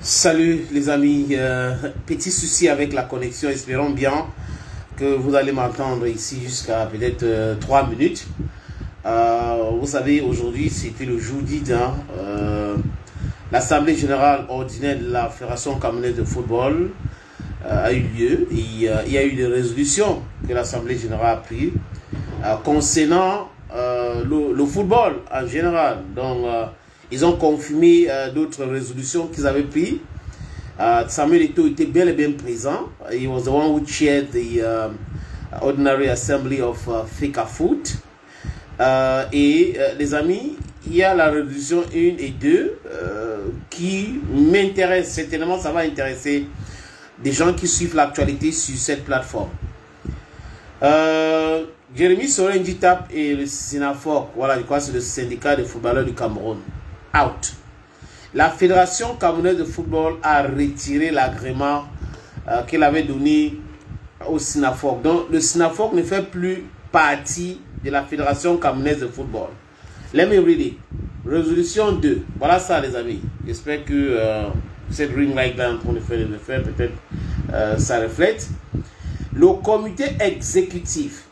Salut les amis, petit souci avec la connexion, espérons bien que vous allez m'entendre ici jusqu'à peut-être 3 minutes. Vous savez, aujourd'hui c'était le jeudi d'un l'Assemblée générale ordinaire de la Fédération camerounaise de football a eu lieu. Et, il y a eu des résolutions que l'Assemblée générale a prises concernant le football en général. Donc, ils ont confirmé d'autres résolutions qu'ils avaient prises. Samuel Eto'o était bel et bien présent. He was the one who chaired the Ordinary Assembly of FECAFOOT. Les amis, il y a la résolution 1 et 2 qui m'intéresse. Certainement, ça va intéresser des gens qui suivent l'actualité sur cette plateforme. Jérémy Soren-Djitap et le SINAFOC, voilà, je crois que c'est le syndicat des footballeurs du Cameroun, out. La Fédération camerounaise de football a retiré l'agrément qu'elle avait donné au SINAFOC. Donc, le SINAFOC ne fait plus partie de la Fédération camerounaise de football. Let me read it. Résolution 2. Voilà ça, les amis. J'espère que cette green light là en train de faire peut-être ça reflète. Le comité exécutif,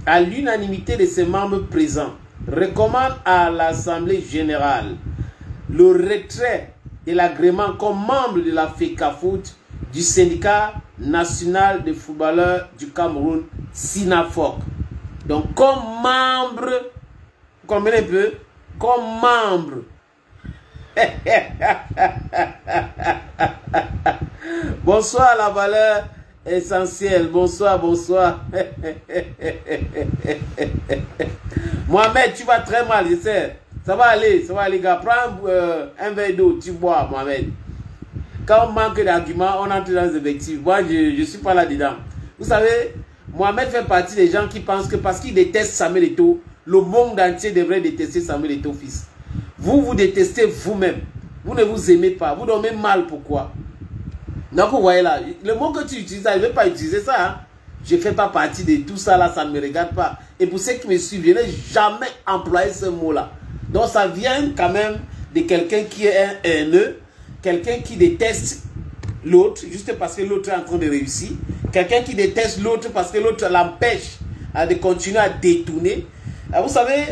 à l'unanimité de ses membres présents, recommande à l'Assemblée générale le retrait de l'agrément comme membre de la FECAFOOT du syndicat national des footballeurs du Cameroun, SINAFOC. Donc, comme membre, combien un peu? Comme membre. Bonsoir la valeur essentielle. Bonsoir, bonsoir. Mohamed, tu vas très mal, je sais. Ça va aller, gars. Prends un verre d'eau, tu bois, Mohamed. Quand on manque d'arguments, on entre dans les effectifs. Moi, je ne suis pas là-dedans. Vous savez, Mohamed fait partie des gens qui pensent que parce qu'il déteste Samuel Eto'o, le monde entier devrait détester Samuel Eto'o, fils. Vous, vous détestez vous-même. Vous ne vous aimez pas. Vous dormez mal, pourquoi? Donc, vous voyez là, le mot que tu utilises, je ne vais pas utiliser ça. Hein. Je ne fais pas partie de tout ça là, ça ne me regarde pas. Et pour ceux qui me suivent, je n'ai jamais employé ce mot-là. Donc, ça vient quand même de quelqu'un qui est un haineux, quelqu'un qui déteste l'autre, juste parce que l'autre est en train de réussir, quelqu'un qui déteste l'autre parce que l'autre l'empêche de continuer à détourner. Vous savez,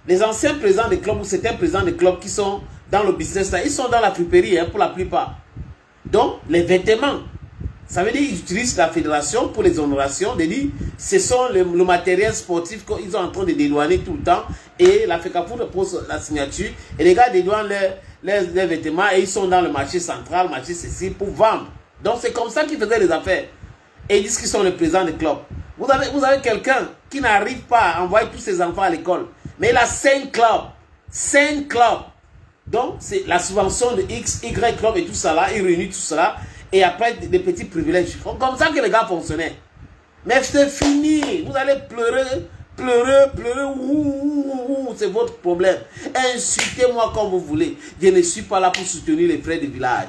les anciens présidents des clubs ou certains présidents des clubs qui sont dans le business, là, ils sont dans la friperie hein, pour la plupart. Donc, les vêtements, ça veut dire qu'ils utilisent la fédération pour les honorations, de dire ce sont le matériel sportif qu'ils sont en train de dédouaner tout le temps et la FECAFOOT pose la signature et les gars dédouanent les vêtements et ils sont dans le marché central, marché ceci pour vendre. Donc, c'est comme ça qu'ils faisaient les affaires. Et ils disent qu'ils sont le président des clubs. Vous avez quelqu'un qui n'arrive pas à envoyer tous ses enfants à l'école, mais il a 5 clubs. 5 clubs. Donc, c'est la subvention de X, Y club et tout ça là, il réunit tout cela, et après des petits privilèges. Comme ça que les gars fonctionnaient. Mais c'est fini. Vous allez pleurer, c'est votre problème. Insultez-moi comme vous voulez. Je ne suis pas là pour soutenir les frères du village.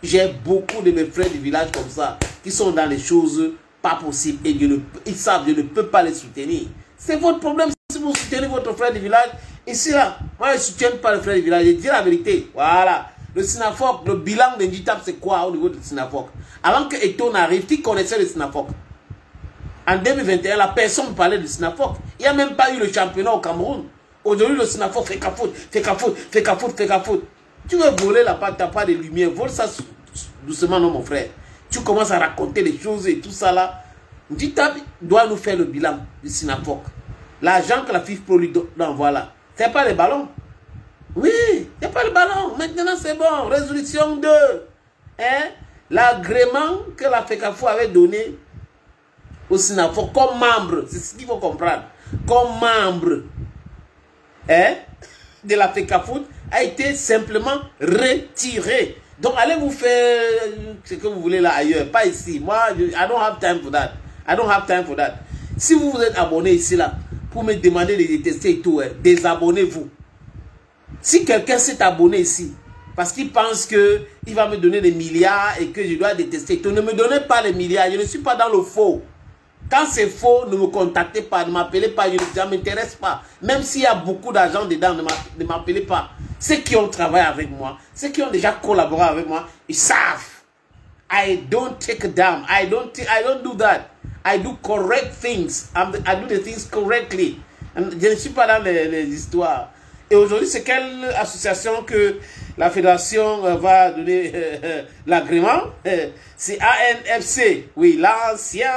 J'ai beaucoup de mes frères du village comme ça, qui sont dans les choses pas possibles, et ils savent que je ne peux pas les soutenir. C'est votre problème si vous soutenez votre frère du village. Ici, là, moi, je ne soutiens pas le frère du village. Je dis la vérité. Voilà. Le SINAFOC, le bilan de Djitap, c'est quoi au niveau du SINAFOC? Avant que Eto'o n'arrive, qui connaissait le SINAFOC? En 2021, la personne ne parlait du SINAFOC. Il n'y a même pas eu le championnat au Cameroun. Aujourd'hui, le SINAFOC fait FECAFOOT. Tu veux voler la part, tu n'as pas de lumière. Vole ça doucement, non, mon frère. Tu commences à raconter des choses et tout ça là. Djitap doit nous faire le bilan du SINAFOC. L'argent que la FIFA Pro lui donne, voilà. Ce n'est pas les ballons. Oui, il n'y a pas le ballon. Maintenant, c'est bon. Résolution 2. Hein? L'agrément que la FECAFOOT avait donné au SINAFOC comme membre, c'est ce qu'il faut comprendre, comme membre hein, de la FECAFOOT a été simplement retiré. Donc, allez vous faire ce que vous voulez là ailleurs, pas ici. Moi, I don't have time for that. I don't have time for that. Si vous vous êtes abonné ici là, pour me demander de détester et tout, hein, désabonnez-vous. Si quelqu'un s'est abonné ici, parce qu'il pense qu'il va me donner des milliards et que je dois détester et tout, ne me donnez pas les milliards, je ne suis pas dans le faux. Quand c'est faux, ne me contactez pas, ne m'appelez pas, ça ne m'intéresse pas. Même s'il y a beaucoup d'argent dedans, ne m'appelez pas. Ceux qui ont travaillé avec moi, ceux qui ont déjà collaboré avec moi, ils savent. I don't take a damn. I don't do that. I do correct things. I do the things correctly. Je ne suis pas dans les histoires. Et aujourd'hui, c'est quelle association que la fédération va donner l'agrément? C'est ANFC. Oui, l'ancien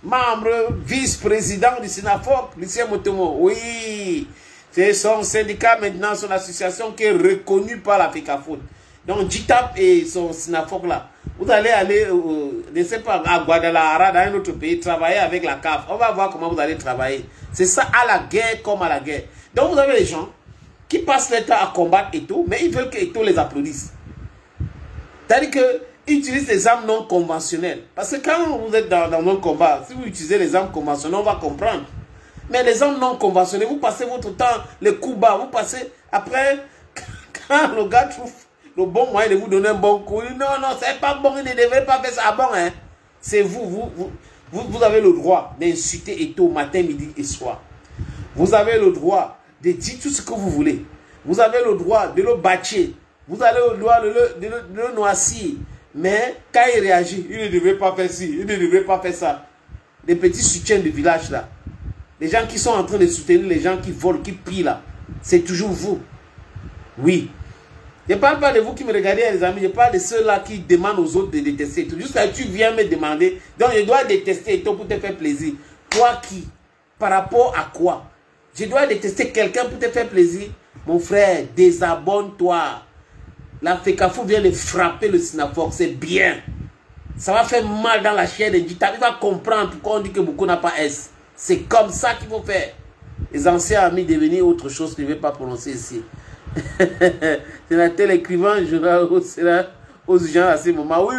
membre vice-président du SYNAFOC, Lucien Motomo. Oui, c'est son syndicat maintenant, son association qui est reconnue par la FECAFOOT. Donc, JITAP et son SYNAFOC là. Vous allez aller, je ne sais pas, à Guadalajara, dans un autre pays, travailler avec la CAF. On va voir comment vous allez travailler. C'est ça, à la guerre comme à la guerre. Donc, vous avez les gens qui passent leur temps à combattre Eto'o, mais ils veulent que Eto'o les applaudisse. C'est-à-dire qu'ils utilisent des armes non conventionnelles. Parce que quand vous êtes dans un combat, si vous utilisez les armes conventionnelles, on va comprendre. Mais les armes non conventionnelles, vous passez votre temps, les coups bas, vous passez, après, quand le gars trouve le bon moyen de vous donner un bon coup, non, non, c'est pas bon, il ne devrait pas faire ça. Ah bon, hein? C'est vous avez le droit d'insulter Eto'o matin, midi et soir. Vous avez le droit de dire tout ce que vous voulez. Vous avez le droit de le bâcher. Vous avez le droit de le noircir. Mais quand il réagit, il ne devrait pas faire ci, il ne devrait pas faire ça. Les petits soutiens du village là. Les gens qui sont en train de soutenir les gens qui volent, qui pillent là. C'est toujours vous. Oui. Je ne parle pas de vous qui me regardez, les amis. Je parle de ceux-là qui demandent aux autres de détester. Jusqu'à tu viens me demander. Donc je dois détester pour te faire plaisir. Toi qui? Par rapport à quoi? Je dois détester quelqu'un pour te faire plaisir. Mon frère, désabonne-toi. La FECAFOOT vient de frapper le SYNAFOC. C'est bien. Ça va faire mal dans la chair de JITAP. Il va comprendre pourquoi on dit que beaucoup n'a pas S. C'est comme ça qu'il faut faire. Les anciens amis devenir autre chose que je ne vais pas prononcer ici. C'est un tel écrivain, je vais aux gens à ce moment. Oui.